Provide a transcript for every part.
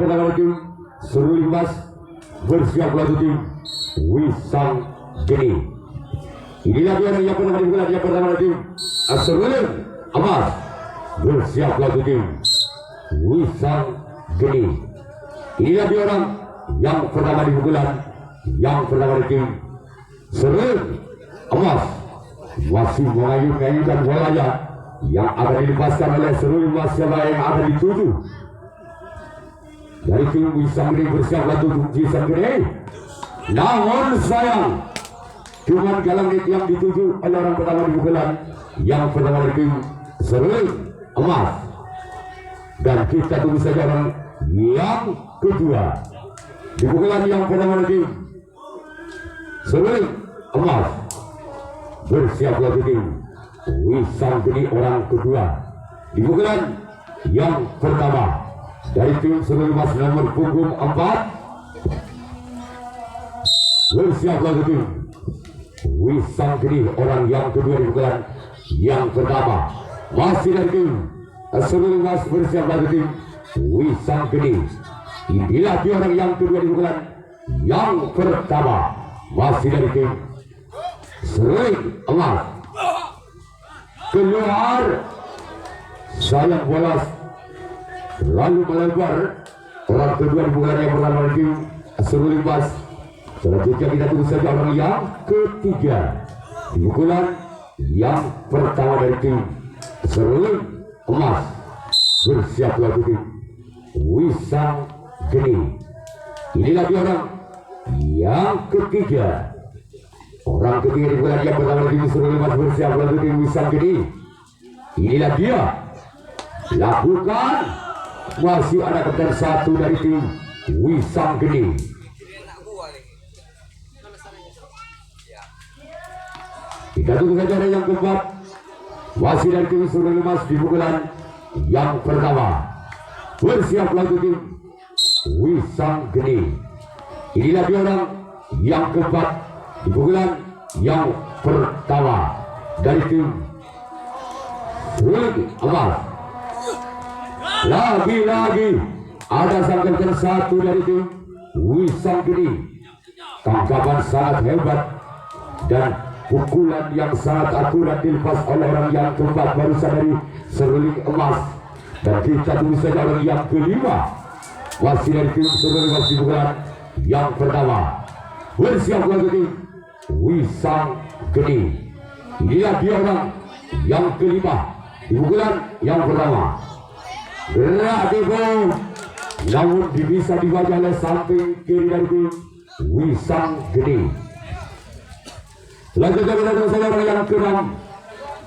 pertama dari tim Seruling Emas bersiaplah tim Wisang Geni. Inilah dia yang pertama dibuka yang pertama dari tim Seruling Emas bersiaplah tim Wisang Geni. Inilah dia orang yang pertama di pukulan yang pertama dari tim Seruling Emas masih mengayun-ayunkan bolanya yang akan dilepaskan oleh Seruling Emas. Siapa yang akan dituju dari tim Wisang Geni? Bersiaplah tujuh Wisang Geni. Namun sayang cuma galang yang dituju oleh orang pertama di pukulan yang pertama dari tim Seruling Emas. Dan kita tunggu saja orang yang kedua di pukulan yang pertama dari tim Seruling Emas. Bersiaplah tim Wisang Geni orang kedua di pukulan yang pertama dari tim Seruling Emas nomor punggung 4. Bersiaplah tim Wisang Geni orang yang kedua di pukulan yang pertama masih dari tim Seruling Emas. Bersiaplah tim Wisang Geni. Inilah dia orang yang kedua di pukulan yang pertama masih dari tim Seruling Emas. Keluar sayang bola lalu melebar orang kedua di pukulan yang pertama dari tim Seruling Emas. Selanjutnya kita tunggu saja orang yang ketiga di pukulan yang pertama dari tim Seruling Emas. Bersiaplah tim Wisang Geni. Inilah dia orang yang ketiga. Orang ketiga di pukulan yang pertama dari tim Seruling Emas. Bersiaplah tim Wisang Geni. Inilah dia. Lakukan. Masih ada kapten satu dari tim Wisang Geni. Kita tunggu saja yang keempat masih dari tim Seruling Emas di pukulan yang pertama. Bersiaplah tim Wisang Geni. Inilah dia orang yang keempat di pukulan yang pertama dari tim Seruling Emas. Lagi-lagi ada sang kapten satu dari tim Wisang Geni. Tangkapan sangat hebat dan pukulan yang sangat akurat dilepas oleh orang yang keempat barusan dari Seruling Emas. Dan kita tunggu saja orang yang kelima masih dari tim Seruling Emas di pukulan yang pertama. Bersiaplah tim Wisang Geni. Inilah dia orang yang kelima di pukulan yang pertama. Gerak dibom, namun bisa dibaca oleh samping kiri dari tim Wisang Geni. Selanjutnya kita tunggu saja orang yang keenam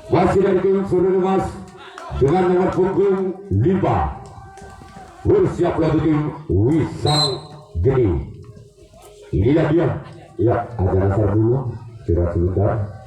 masih dari tim Seruling Emas dengan nomor punggung 5. Bersiaplah tim Wisang Geni. Inilah dia. Ya, ada nasar dulu. Kira sebentar.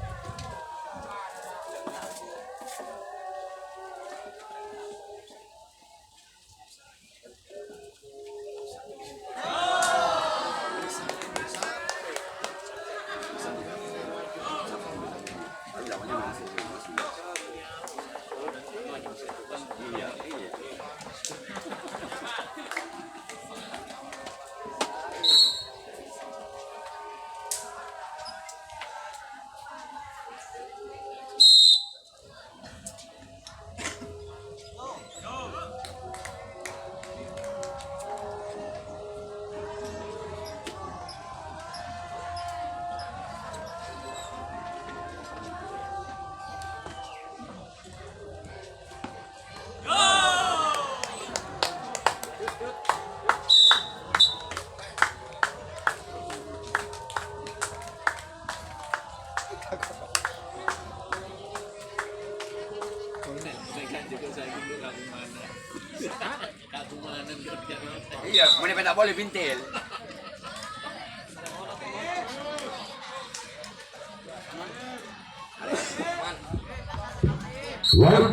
Iya, mana tak boleh pintil. Baik,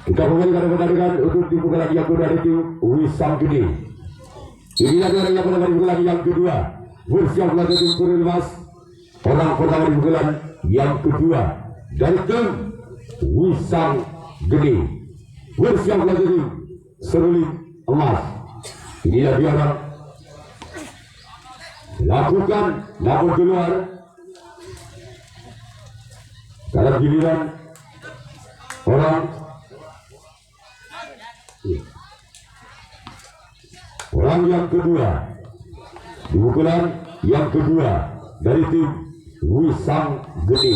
kita kembali pada pertandingan untuk dibuka lagi yang kedua dari tim Wisang Geni. Inilah orang yang pertama di pukulan yang kedua. Bersiaplah tim Seruling Emas. Orang pertama di pukulan yang kedua dari tim Wisang Geni. Bersiaplah tim Seruling Emas. Inilah dia orang lakukan namun keluar karena giliran orang yang kedua di pukulan yang kedua dari tim Wisang Geni.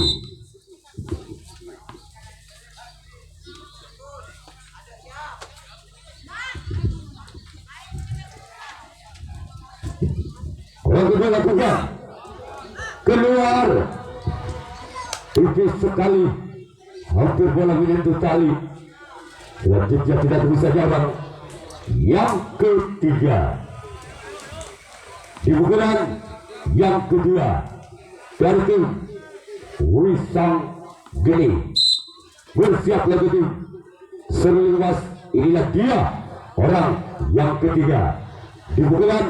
Orang kedua lakukan keluar tipis sekali, hampir bola menyentuh tali. Selanjutnya tidak bisa jalan. Yang ketiga di pukulan yang kedua dari tim Wisang Geni. Bersiap lagi tim Seruling Mas. Inilah dia orang yang ketiga di pukulan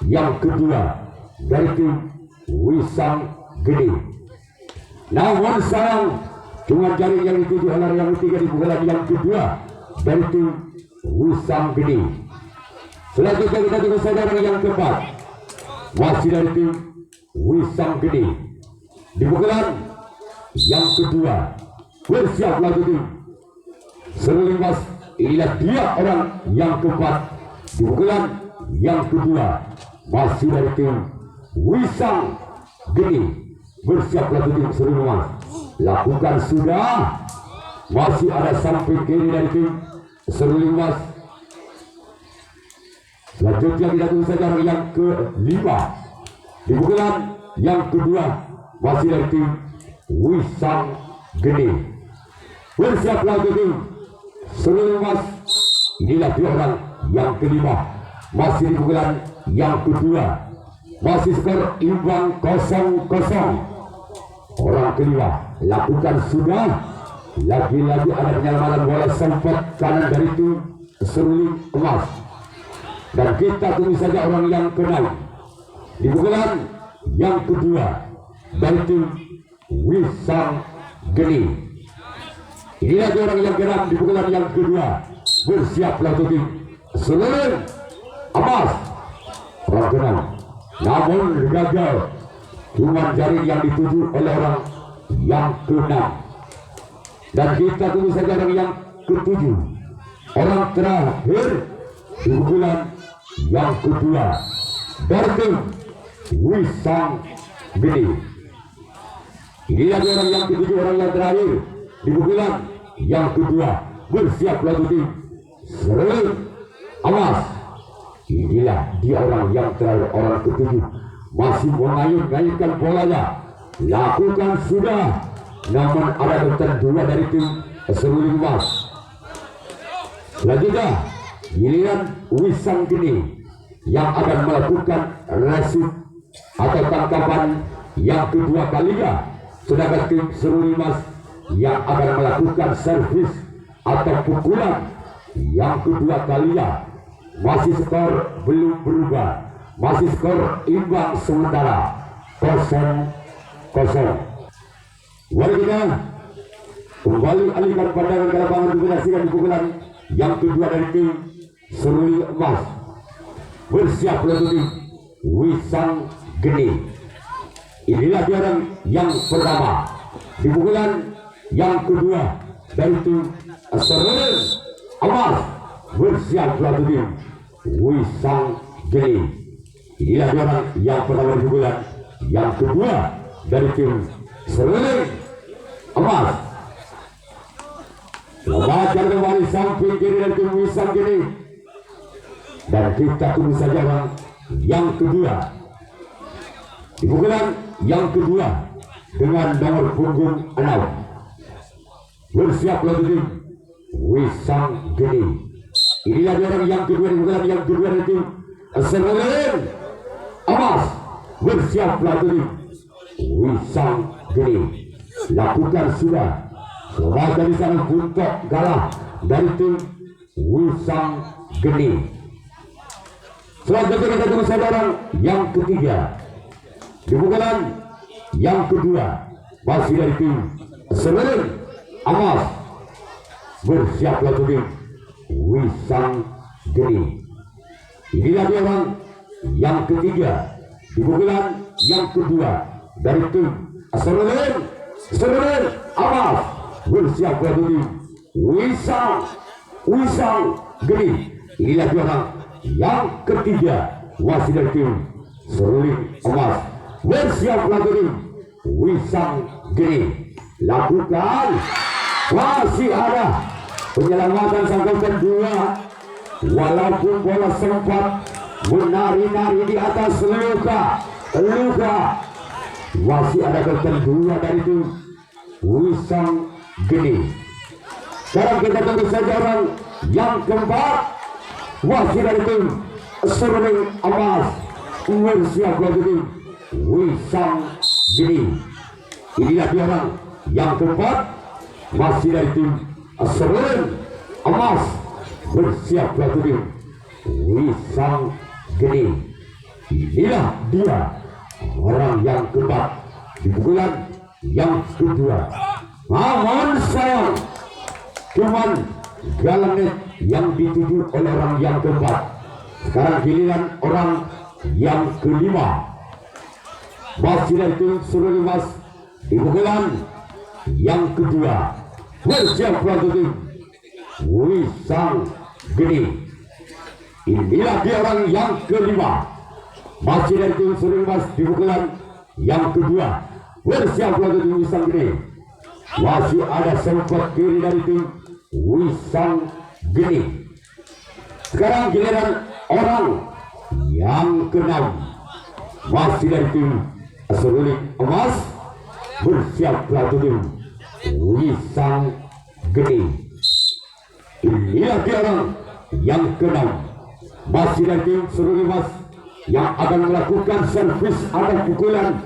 yang kedua dari tim Wisang Geni. Namun sayang cuma jaring yang dituju oleh yang ketiga di pukulan yang kedua dari tim Wisang Geni. Selanjutnya kita tunggu saudara yang keempat, masih dari tim Wisang Geni di pukulan yang kedua. Bersiap lagi tim Seruling Mas. Inilah dia orang yang keempat di pukulan yang kedua, masih dari tim Wisang Geni. Bersiap lagi tim Seruling Mas. Lakukan sudah. Masih ada samping kiri dari tim Seruling Mas. Selanjutnya kita tunggu saja yang kelima di pukulan yang kedua, masih dari tim Wisang Geni. Bersiap lagi tim Seruling Mas. Inilah dia orang yang kelima, masih di pukulan yang kedua, masih skor imbang 0-0. Orang kelima lakukan sudah. Lagi-lagi ada penyelamatan bola sempat kanan dari tim Seruling Emas. Dan kita tunggu saja orang yang keenam di pukulan yang kedua dari tim Wisang Geni. Inilah dia orang yang keenam di pukulan yang kedua. Bersiaplah tim Seruling Emas. Orang keenam namun gagal, cuma jaring yang dituju oleh orang yang keenam. Dan kita tunggu saja orang yang ketujuh, orang terakhir di pukulan yang kedua dari tim Wisang Geni. Inilah dia orang yang ketujuh, orang yang terakhir di pukulan yang kedua. Bersiap lagi tim Seruling Emas. Inilah dia orang yang terakhir, orang ketujuh, masih mengayun-ayunkan bolanya. Lakukan sudah. Namun ada dokter dua dari tim Seruling Emas. Selanjutnya giliran Wisang Geni yang akan melakukan resip atau tangkapan yang kedua kalinya. Sedangkan tim Seruling Emas yang akan melakukan servis atau pukulan yang kedua kalinya. Masih skor belum berubah, masih skor imbang sementara 0-0. Mari kita kembali alihkan pandangan ke lapangan untuk menyaksikan pukulan yang kedua dari tim Seruling Emas. Bersiap untuk tim Wisang Geni. Inilah dia orang yang pertama di pukulan yang kedua dari tim Seruling Emas. Bersiap untuk tim Wisang Geni. Inilah dia orang yang pertama di pukulan yang kedua dari tim Seruling Emas. Membaca kembali samping kiri dari tim Wisang Geni. Dan kita tunggu saja orang yang kedua di pukulan yang kedua dengan nomor punggung 6. Bersiap lagi tim Wisang Geni. Inilah dia orang yang kedua di pukulan yang kedua dari tim Seruling Emas. Bersiap lagi tim Wisang Geni. Lakukan sudah. Sebagai di sana Buntok Galah dari tim Wisang Geni. Selanjutnya kita tunggu saudara yang ketiga di pukulan yang kedua, masih dari tim Seruling Emas. Bersiap lagi tim Wisang Geni. Inilah dia orang yang ketiga di pukulan yang kedua dari tim Serulin Amas bersiap berdiri Wisang Geni. Inilah dia orang yang ketiga masih dari tim Serulin Amas bersiap berdiri Wisang Geni. Lakukan, masih ada penyelamatan sang kedua. Walaupun bola sempat menari-nari di atas luka, masih ada kedua dari itu Wisang Geni. Sekarang kita tunggu saja orang yang keempat masih dari tim Serulin Amas bersiap berdiri Wisang Geni. Inilah dia orang yang keempat masih dari tim Serulin Amas bersiap berdiri Wisang Geni. Inilah dia orang yang keempat di pukulan yang kedua. Namun sayang cuman galang yang dituju oleh orang yang keempat. Sekarang giliran orang yang kelima masih dari tim Serulin Amas di pukulan yang kedua bersiap berdiri Wisang Geni. Inilah dia orang yang kelima masih dari tim Serulin Amas di pukulan yang kedua bersiap berdiri Wisang Geni. Masih ada sempat kiri dari tim Wisang Geni. Sekarang giliran orang yang keenam masih dari tim Serulin Amas bersiap berdiri Wisang Geni. Inilah dia orang yang keenam masih dari tim Serulin Amas yang akan melakukan servis atau pukulan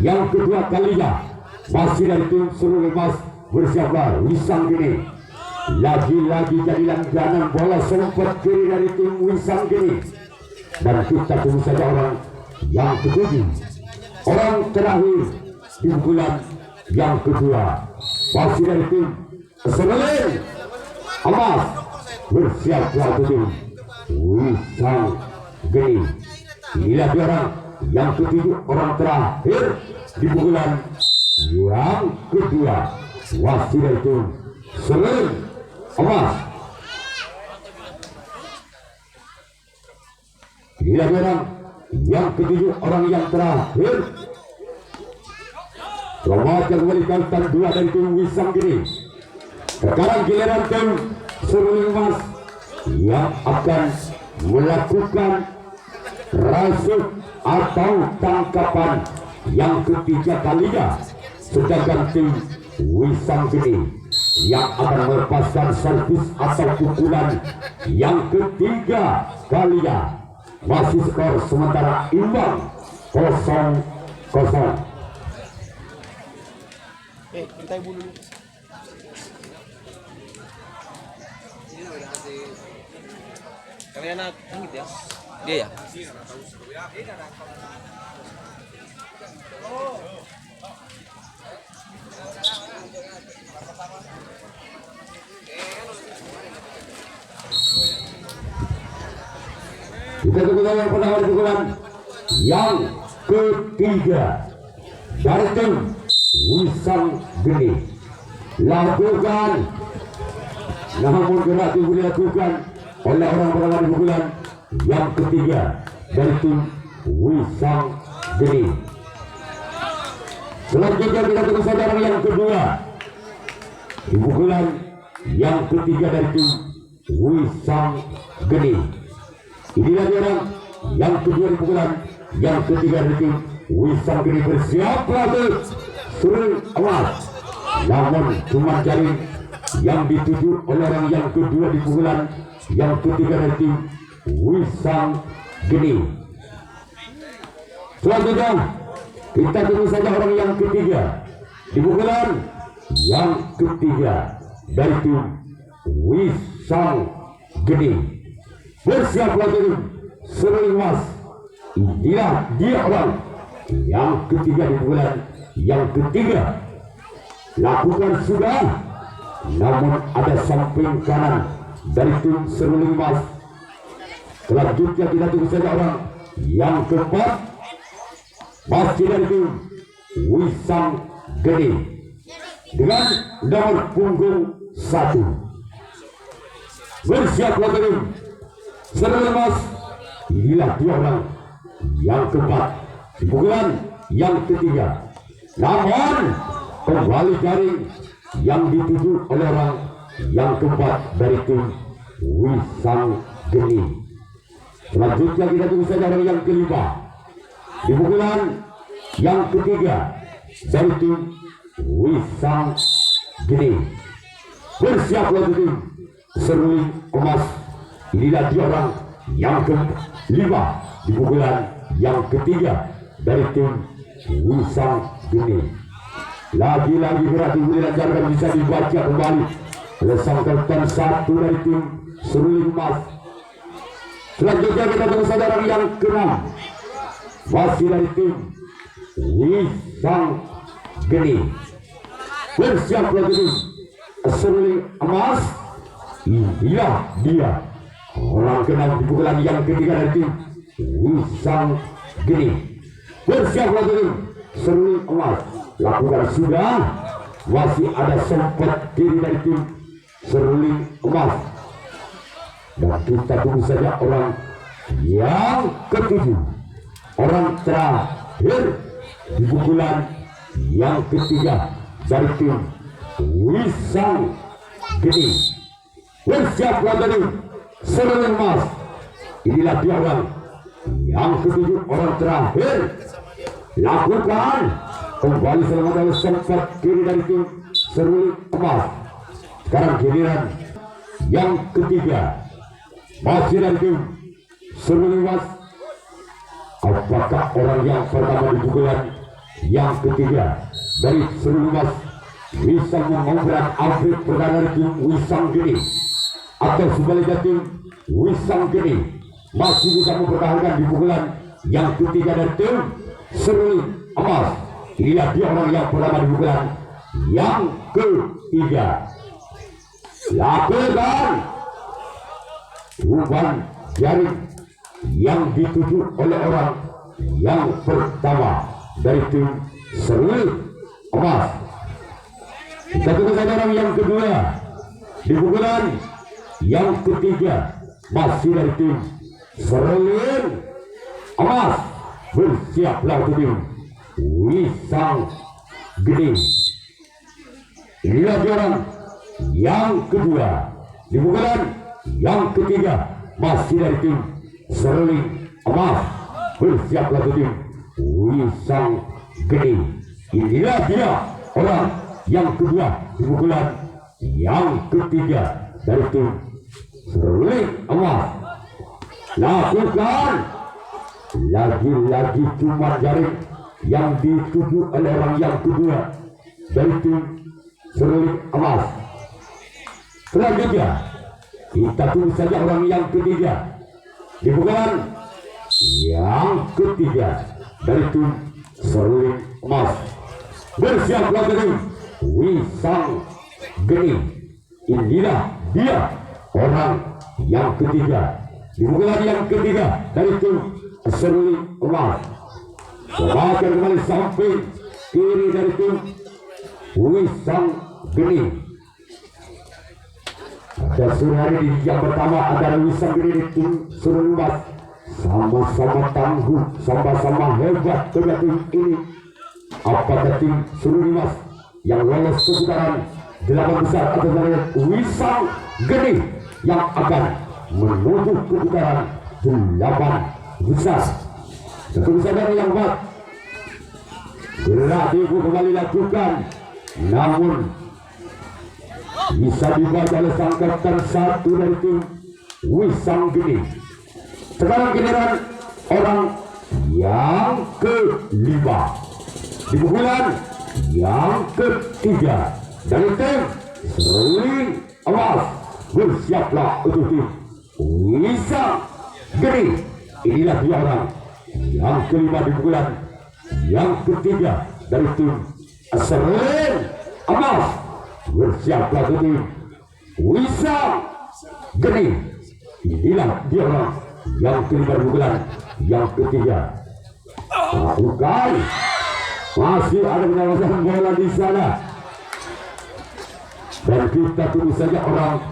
yang kedua kalinya. Masih dari tim Serulin Amas bersiaplah Wisang Geni. Lagi-lagi jadi langganan bola sempat kiri dari tim Wisang Geni. Dan kita tunggu saja orang yang ketujuh, orang terakhir di pukulan yang kedua masih dari tim Serulin Amas bersiap berdiri Wisang Geni. Inilah dia orang yang ketujuh, orang terakhir di pukulan yang kedua masih dari tim Serulin Amas. Inilah dia orang yang ketujuh, orang yang terakhir. Selamat yang kembali kalian dua dari tim Wisang Geni. Sekarang giliran tim Serulin Amas yang akan melakukan rasuk atau tangkapan yang ketiga kalinya. Sedangkan tim Wisang Geni yang akan melepaskan servis atau pukulan yang ketiga kalinya. Masih skor sementara imbang 0-0. Kita ibu dulu. Kalian gitu ya? Dia ya? Kita tunggu yang pertama di pukulan yang ketiga dari tim Wisang Geni. Lakukan, namun gerak itu dilakukan oleh orang pertama di pukulan yang ketiga dari tim Wisang Geni. Selanjutnya kita tunggu saja orang yang kedua di pukulan yang ketiga dari tim Wisang Geni. Inilah dia orang yang kedua di pukulan yang ketiga dari tim Wisang Geni. Bersiap lagi Serulin Amas. Namun cuma jaring yang dituju oleh orang yang kedua di pukulan yang ketiga dari tim Wisang Geni. Selanjutnya kita tunggu saja orang yang ketiga di pukulan yang ketiga dari tim Wisang Geni. Bersiap lagi Serulin Amas. Inilah dia orang yang ketiga di pukulan yang ketiga. Lakukan sudah, namun ada samping kanan dari tim Serulin Amas Selanjutnya kita tunggu saja orang yang keempat, masih dari tim Wisang Gede dengan nomor punggung 1. Bersiaplah tim Serul Mas. Inilah dia orang yang keempat di pukulan yang ketiga. Namun kembali jaring yang dituju oleh orang yang keempat dari tim Wisang Geni. Selanjutnya kita tunggu saja orang yang kelima di pukulan yang ketiga dari tim Wisang Geni. Bersiaplah tim Seruling Emas. Inilah dia orang yang kelima di pukulan yang ketiga dari tim Wisang Geni. Lagi-lagi berarti dilancarkan bisa dibaca kembali oleh sang kapten 1 dari tim Seruling Emas. Selanjutnya kita tunggu saja orang yang ke-6, masih dari tim Wisang Geni. Bersiaplah tim Seruling Emas. Inilah dia orang ke-6 di pukulan yang ketiga dari tim Wisang Geni. Bersiaplah tim Seruling Emas. Lakukan sudah. Masih ada sempat kiri dari tim Seruling Emas. Dan kita tunggu saja orang yang ke-7, orang terakhir di pukulan yang ketiga dari tim Wisang Geni. Bersiaplah dari Seruling Emas. Inilah dia orang yang ke-7, orang terakhir. Lakukan kembali selamat dari sempat kiri dari tim Seruling Emas. Sekarang giliran yang ketiga masih dari tim Seruling Emas. Apakah orang yang pertama di pukulan yang ketiga dari Seruling Emas bisa mengobrak Afrik perdana dari tim Wisang Geni, atau sebaliknya tim Wisang Geni masih bisa mempertahankan di pukulan yang ketiga dari tim Seruling Emas? Inilah dia orang yang pertama di pukulan yang ketiga. Lakukan umpan jaring yang dituju oleh orang yang pertama dari tim Seruling Emas. Kita tunggu saja orang yang kedua di pukulan yang ketiga masih dari tim Seruling Emas. Bersiaplah tim Wisang Geni. Inilah dia orang yang kedua di pukulan yang ketiga masih dari tim Seruling Emas. Bersiaplah tim Wisang Geni. Inilah dia orang yang kedua di pukulan yang ketiga dari tim Seruling Emas. Lakukan lagi-lagi cuma jaring yang dituju oleh orang yang kedua dari tim Seruling Emas. Selanjutnya kita tunggu saja orang yang ketiga di pukulan yang ketiga dari tim Seruling Emas. Bersiaplah tim Wisang Geni. Inilah dia orang yang ketiga di pukulan yang ketiga dari tim Seruling Emas. Semakin kembali samping kiri dari tim Wisang Geni. Pada sore hari ini yang pertama adalah Wisang Geni di tim Seruling Emas. Sama-sama tangguh, sama-sama hebat kedua tim ini. Apakah tim Seruling Emas yang lolos ke putaran 8 besar atau dari Wisang Geni yang akan menuju ke putaran 8 besar? Tentu saja yang hebat gerak ibu kembali lakukan, namun bisa dibaca oleh sang kapten 1 dari tim Wisang Geni. Sekarang giliran orang yang kelima di pukulan yang ketiga dari tim Seruling Emas. Bersiaplah untuk tim Wisang Geni. Inilah dia orang yang kelima di pukulan yang ketiga dari tim Seruling Emas. Bersiaplah untuk tim Wisang Geni. Inilah dia orang yang kelima di pukulan yang ketiga. Bukan, masih ada penyelesaian bola di sana. Dan kita tunggu saja orang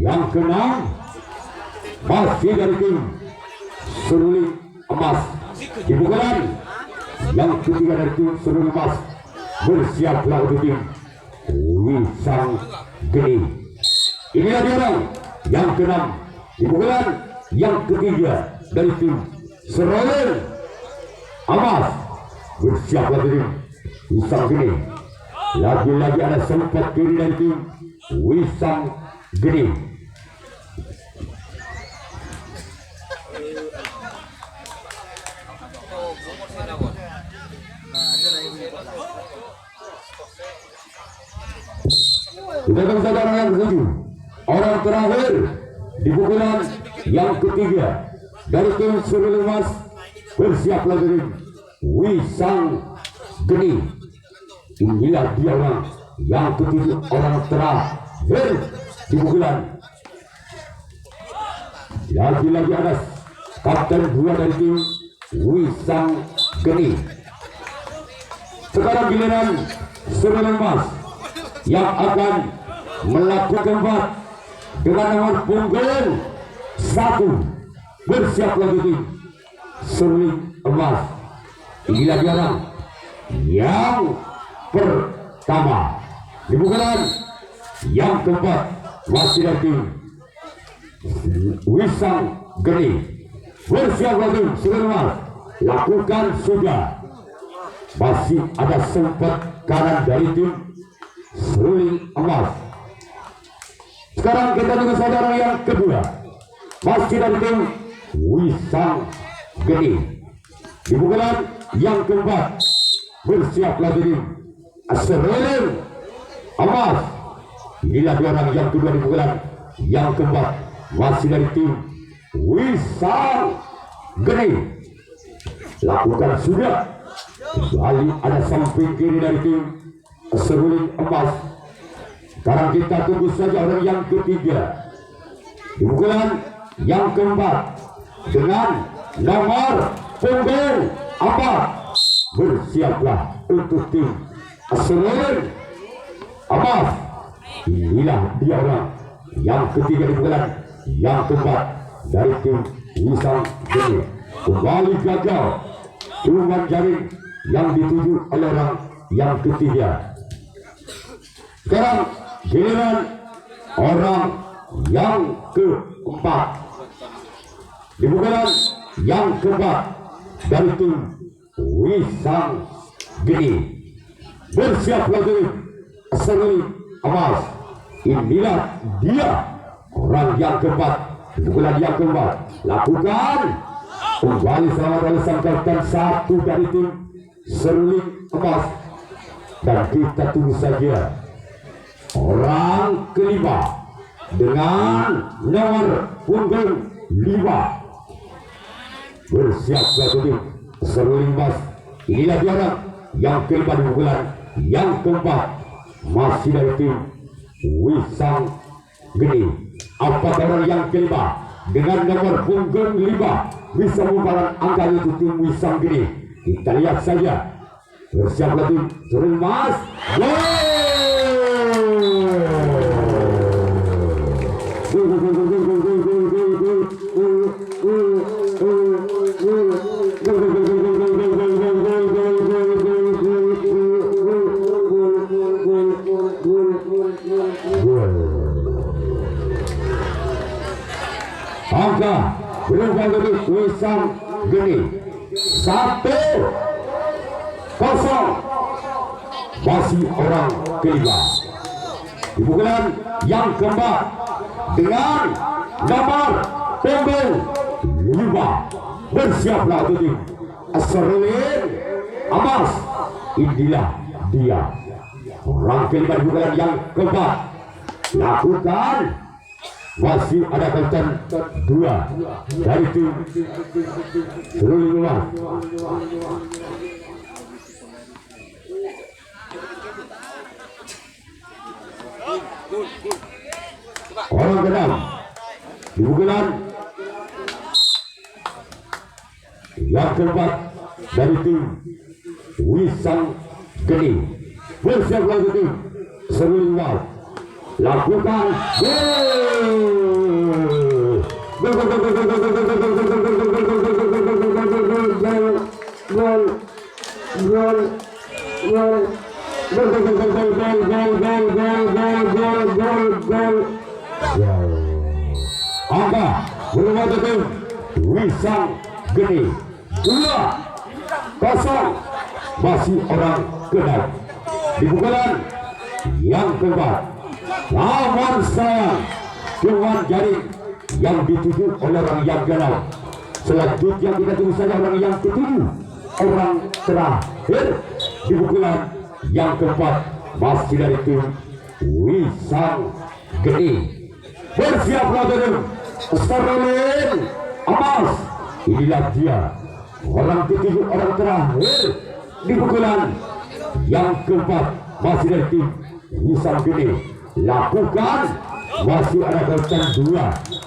yang keenam masih dari tim Seruling Emas di pukulan yang ketiga dari tim Seruling Emas. Bersiaplah untuk tim Wisang Geni. Inilah dia orang yang keenam di pukulan yang ketiga dari tim Seruling Emas. Bersiaplah tim Wisang Geni. Lagi-lagi ada sempat kiri dari tim Wisang Geni. Kita akan saja orang yang ketujuh, orang terakhir di pukulan yang ketiga dari tim Seruling Emas. Bersiaplah tim Wisang Geni. Inilah dia orang yang ketujuh, orang terakhir di pukulan. Lagi-lagi ada kapten 2 dari tim Wisang Geni. Sekarang giliran Seruling Emas yang akan melakukan bat dengan nomor punggung 1. Bersiaplah tim Seruling Emas. Inilah dia orang yang pertama di pukulan yang keempat masih dari tim Wisang Geni. Bersiaplah tim Seruling Emas. Lakukan sudah. Masih ada sempat kanan dari tim Seruling Emas. Sekarang kita tunggu saudara yang kedua masih dari tim Wisang Geni di pukulan yang keempat. Bersiaplah tim Seruling Emas. Inilah dia orang yang kedua di pukulan yang keempat masih dari tim Wisang Geni. Lakukan sudah. Kembali ada samping kiri dari tim Seruling Emas. Sekarang kita tunggu saja orang yang ketiga di pukulan yang keempat dengan nomor punggung 4. Bersiaplah untuk tim Seruling Emas. Inilah dia orang yang ketiga di pukulan yang keempat dari tim Wisang Geni. Kembali gagal dengan jaring yang dituju oleh orang yang ketiga. Sekarang giliran orang yang keempat di pukulan yang keempat dari tim Wisang Geni. Bersiaplah tim Seruling Emas. Inilah dia orang yang keempat di pukulan yang keempat. Lakukan kembali selamat oleh sang kapten 1 dari tim Seruling Emas. Dan kita tunggu saja orang kelima dengan nomor punggung 5. Bersiaplah tim Seruling Emas. Inilah dia orang yang kelima di pukulan yang keempat masih dari tim Wisang Geni. Apakah orang yang kelima dengan nomor punggung 5 bisa membalas angka itu tim Wisang Geni? Kita lihat saja. Bersiaplah tim Seruling Emas. Angka berubah dari Wisang Geni 1-0. Masih orang kelima di pukulan yang keempat dengan nomor punggung 5. Bersiaplah untuk tim Seruling Emas. Inilah dia orang kelima di pukulan yang keempat. Lakukan. Masih ada kapten 2 dari tim Seruling Emas. Orang ke-6 di pukulan yang keempat dari tim Wisang Geni. Bersiap lagi tim Seruling Mas. Lakukan angka berubah tim Wisang Geni 2-0. Masih orang kedai di pukulan yang keempat. Namun sayang dengan jaring yang dituju oleh orang yang galau. Selanjutnya kita tunggu saja orang yang ketujuh, orang terakhir di pukulan yang keempat. Masih dari tim Wisang Geni. Bersiaplah tim Sterling Amas. Inilah dia orang ketujuh, orang terakhir di pukulan yang keempat. Masih dari tim Wisang Geni. Lakukan. Masih ada gerakan dua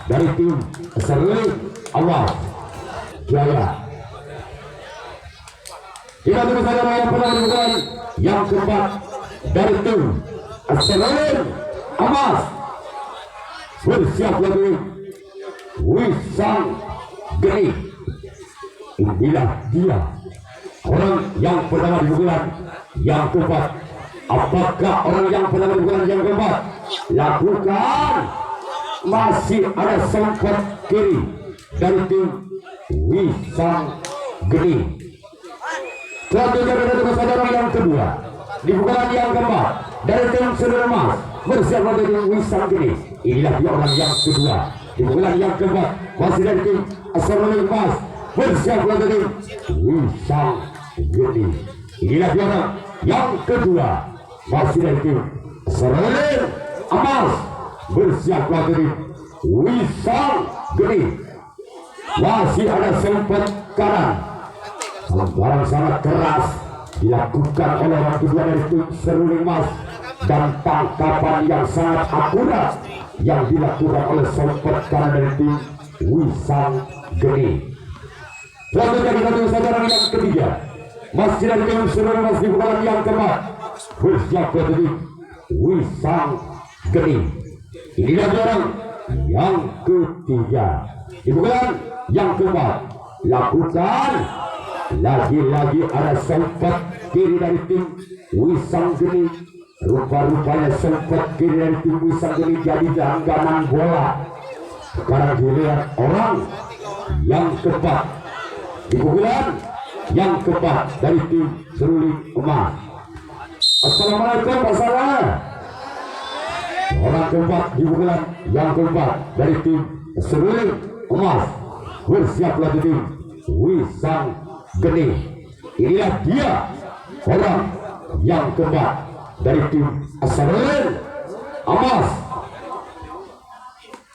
dari tim Sterling Amas Jaya. Kita tunggu saja yang pada pukulan yang keempat dari tim Sterling Amas. Bersiap lagi Wisang Geni. Inilah dia orang yang pertama di pukulan yang keempat. Apakah orang yang pertama di pukulan yang keempat? Lakukan. Masih ada sempat kiri dari tim Wisang Geni. Selanjutnya kita tunggu saja orang yang kedua di pukulan yang keempat dari tim Seruling Mas. Bersiap lagi tim Wisang Geni. Inilah dia orang yang kedua di pukulan yang keempat. Masih dari tim Seruling Mas. Bersiap lagi tim Wisang Geni. Inilah dia orang yang kedua. Masih dari tim Seruling Amas. Bersiap lagi tim Wisang Geni. Masih ada sempat kanan. Pelanggaran sangat keras dilakukan oleh orang kedua dari tim Seruling Mas, dan tangkapan yang sangat akurat yang dilakukan oleh sempat kanan dari tim Wisang Geni. Selanjutnya kita tunggu saja orang yang ketiga. Masih dari tim Seruling Mas di pukulan yang keempat. Bersiap ke tim Wisang Geni. Inilah orang yang ketiga di pukulan yang keempat. Lakukan. Lagi-lagi ada sempat kiri dari tim Wisang Geni. Rupa-rupanya sempat kiri dari tim Wisang Geni jadi langganan bola. Sekarang dilihat orang yang keempat di pukulan yang keempat dari tim Seruling Emas. Assalamualaikum Pak Salah. Orang keempat di pukulan yang keempat dari tim Seruling Emas. Bersiaplah di tim Wisang Geni. Inilah dia orang yang keempat dari tim Seruling Emas.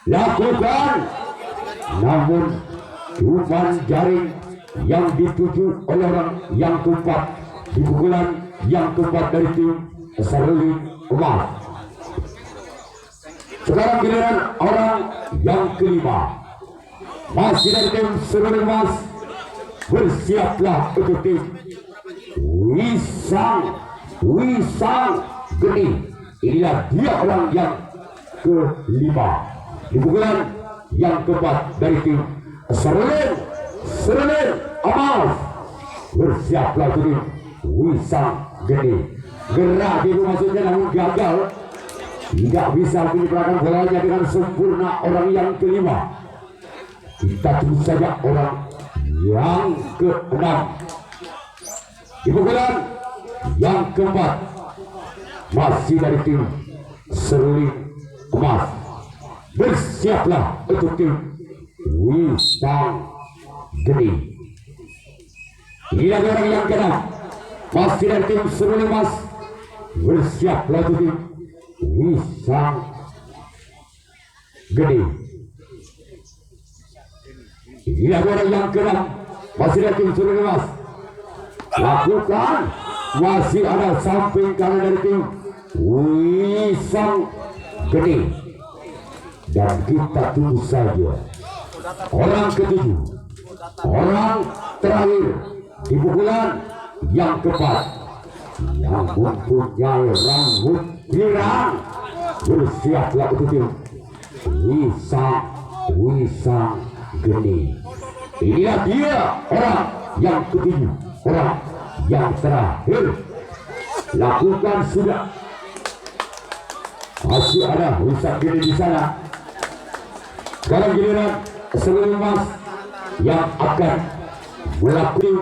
Lakukan. Namun umpan jaring yang dituju oleh orang yang keempat di pukulan yang keempat dari tim Seruling Emas. Sekarang giliran orang yang kelima. Masih dari tim Seruling Emas. Bersiaplah untuk tim Wisang Geni. Inilah dia orang yang kelima di pukulan yang keempat dari tim Seruling Emas. Bersiaplah untuk tim Wisang Geni. Gerak di maksudnya namun gagal. Tidak bisa menyebabkan bolanya dengan sempurna orang yang kelima. Kita tunggu saja orang yang keenam di pukulan yang keempat. Masih dari tim Seruling Emas. Bersiaplah untuk tim Wisang Geni. Inilah orang yang keenam. Masih dari tim Seruling Emas. Bersiaplah untuk tim Wisang Geni. Inilah orang yang keenam. Masih dari tim Seruling Emas. Lakukan. Masih ada samping kanan dari tim Wisang Geni. Dan kita tunggu saja orang ketujuh orang terakhir di pukulan yang keempat yang mempunyai rambut pirang bersiaplah untuk tim Wisang Geni. Inilah dia orang yang ketujuh, orang yang terakhir. Lakukan sudah. Masih ada Wisang Geni di sana. Sekarang giliran seluruh mas yang akan melakukan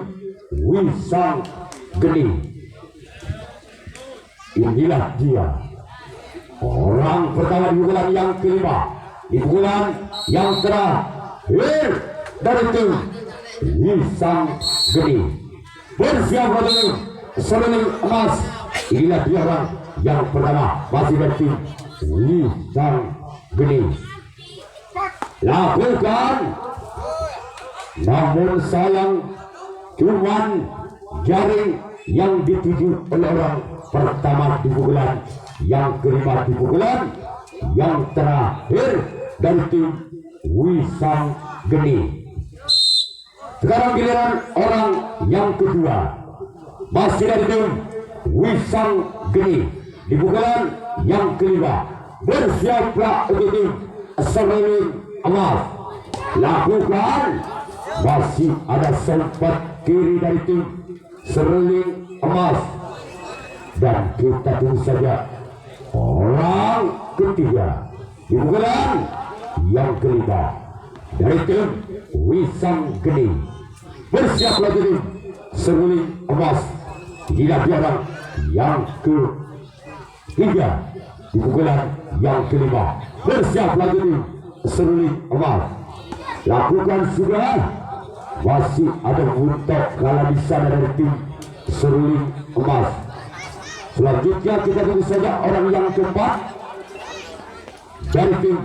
Wisang Geni. Inilah dia orang pertama di pukulan yang kelima, di pukulan yang terakhir dari tim Wisang Geni. Bersiap untuk seluruh emas. Inilah dia orang yang pertama masih dari tim Wisang Geni. Lakukan, namun sayang cuman jaring yang dituju oleh orang pertama di pukulan yang kelima, di pukulan yang terakhir dari tim Wisang Geni. Sekarang giliran orang yang kedua masih dari tim Wisang Geni di pukulan yang kelima. Bersiaplah untuk tim seluruh emas. Lakukan, masih ada sempat kiri dari tim seruling emas, dan kita tunggu saja orang ketiga di pukulan yang kelima dari tim Wisang Geni. Bersiaplah tim seruling emas. Inilah dia orang yang ketiga di pukulan yang kelima. Bersiaplah tim seruling emas. Lakukan sudah. Masih ada untuk kalah di sana dari tim seruling emas. Selanjutnya kita tunggu saja orang yang keempat dari tim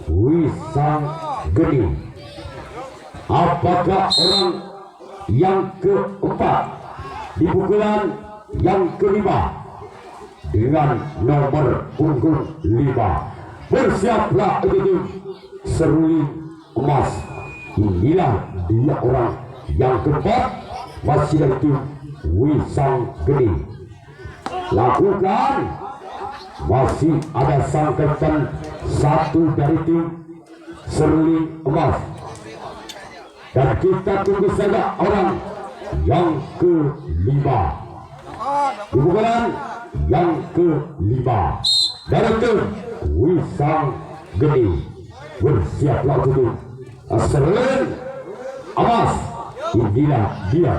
Wisang Geni. Apakah orang yang keempat di pukulan yang kelima dengan nomor punggung 5? Bersiaplah untuk tim seruling emas. Inilah dia orang yang keempat masih dari tim Wisang Geni. Lakukan, masih ada sangkatan satu dari tim seruling emas, dan kita tunggu saja orang yang kelima di pukulan yang kelima dari tim Wisang Geni. Bersiaplah untuk seruling emas. Inilah dia.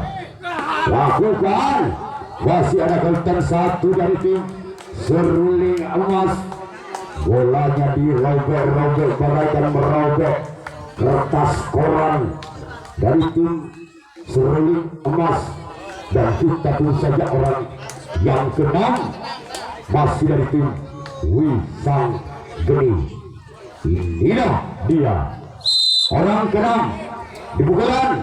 Lakukan, masih ada kelihatan satu dari tim seruling emas. Bolanya dirobek-robek bagaikan merobek kertas koran dari tim seruling emas, dan kita tunggu saja orang yang keenam masih dari tim Wisang Geni. Inilah dia orang keenam di pukulan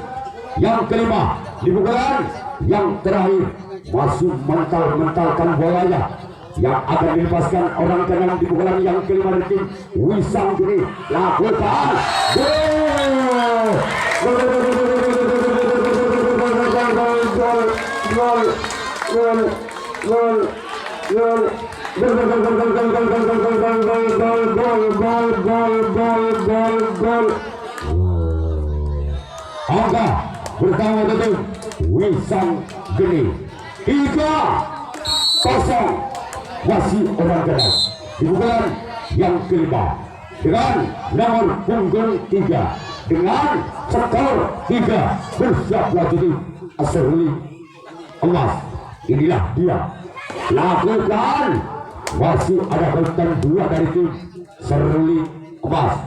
yang kelima, di pukulan yang terakhir. Masih mental-mentalkan bolanya yang akan dilepaskan orang keenam di pukulan yang kelima dari tim Wisang Geni. Lakukan, angka pertama untuk Wisang Geni 3-0. Masih orang keras di pukulan yang kelima dengan nomor punggung 3 dengan skor 3. Bersiaplah untuk seruling emas. Inilah dia. Lakukan, masih ada kelihatan 2 dari tim seruling emas,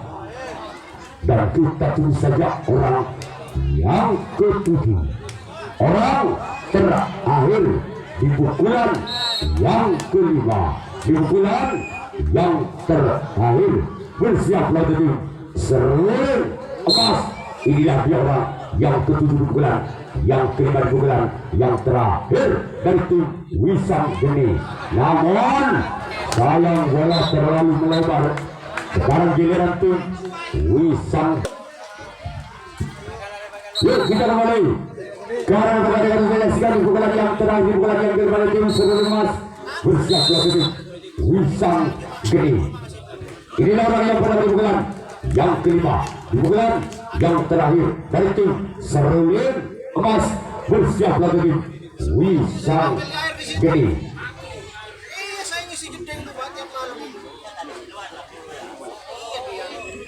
dan kita tunggu saja orang yang ketujuh, orang terakhir di pukulan yang kelima, di pukulan yang terakhir. Bersiaplah untuk seruling emas. Inilah dia orang yang ketujuh di pukulan yang kelima, di pukulan yang terakhir dari tim Wisang Geni. Namun sayang bola terlalu melebar. Sekarang giliran tim Wisang. Yuk kita kembali. Sekarang kita akan menyaksikan pukulan yang terakhir, pukulan yang kepada tim Seluruh Emas. Bersiap lagi Wisang Geni. Inilah orang yang pada pukulan yang kelima, pukulan yang terakhir dari tim Seluruh Emas. Bersiap lagi Wisang Geni.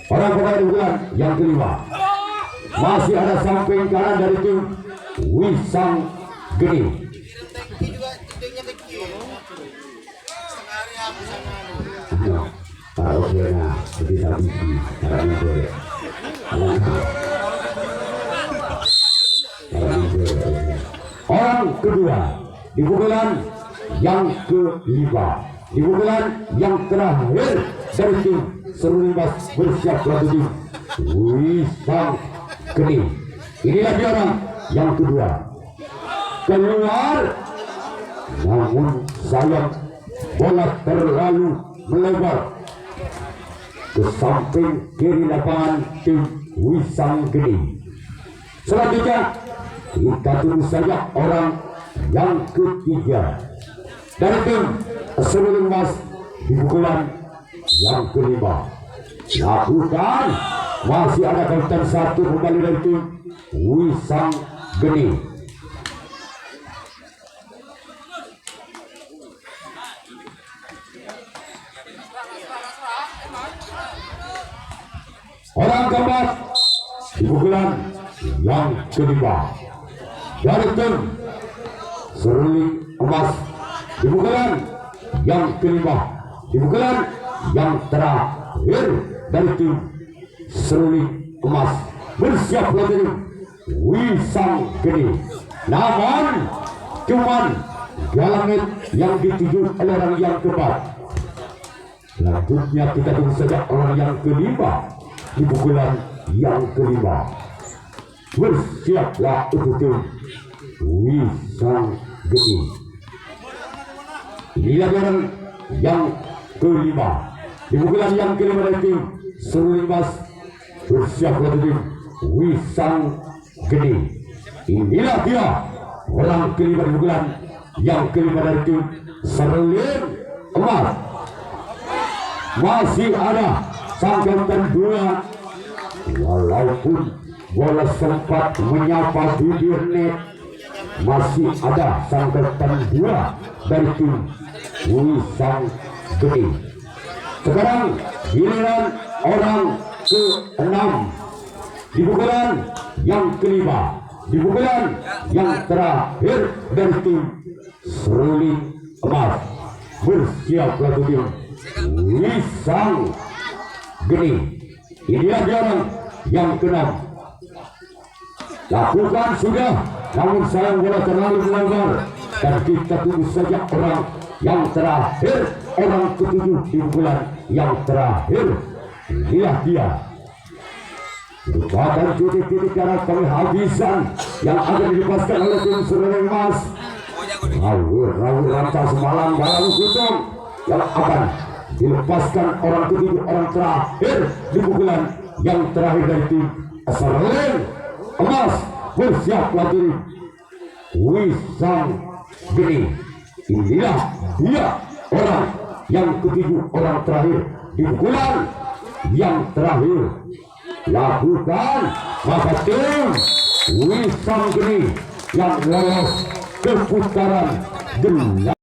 Orang pemain pukulan yang kelima masih ada samping kanan dari tim Wisang Geni. Orang kedua di pukulan yang kelima, di pukulan yang terakhir dari tim Seluruh Emas. Bersiap lagi Wisang Geni. Inilah dia orang yang kedua keluar, namun sayang bola terlalu melebar ke samping kiri lapangan tim Wisang Geni. Selanjutnya kita tunggu saja orang yang ketiga dari tim Seluruh Emas di pukulan yang kelima. Lakukan, masih ada kautan satu kembali dari tim Wisang Geni. Orang keempat di pukulan yang kelima dari tim Seluruh Emas di pukulan yang kelima, di pukulan yang terakhir dari tim Seluruh Emas. Bersiap lagi Wisang Geni. Namun cuman galanget yang dituju oleh orang yang keempat. Selanjutnya kita tunggu saja orang yang kelima di pukulan yang kelima. Bersiaplah untuk tim Wisang Geni. Inilah orang yang kelima di pukulan yang kelima dari tim Seluruh Emas. Bersiaplah untuk tim Wisang Geni. Inilah dia orang kelima di pukulan yang kelima dari tim Seluruh Emas. Masih ada sangkatan dua, walaupun bola sempat menyapa bibir net, masih ada sangkatan dua dari tim Wisang Geni. Sekarang giliran orang ke-6 di pukulan yang kelima, di pukulan yang terakhir dari tim Seluruh Emas. Bersiaplah tim Wisang Geni. Inilah dia orang yang ke-6. Lakukan sudah, namun sayang bola terlalu melebar, dan kita tunggu saja orang yang terakhir, orang ke-7 di pukulan yang terakhir. Inilah dia merupakan titik-titik karena penghabisan yang akan dilepaskan oleh tim Seluruh Emas. Rawur lantas semalam dalam kutub yang akan dilepaskan orang ke-7, orang terakhir di pukulan yang terakhir dari tim Seluruh Emas. Bersiaplah tim Wisang Geni. Inilah dia orang yang ke-7, orang terakhir di pukulan yang terakhir. Lakukan, maka tim Wisang Geni yang lolos ke putaran 8.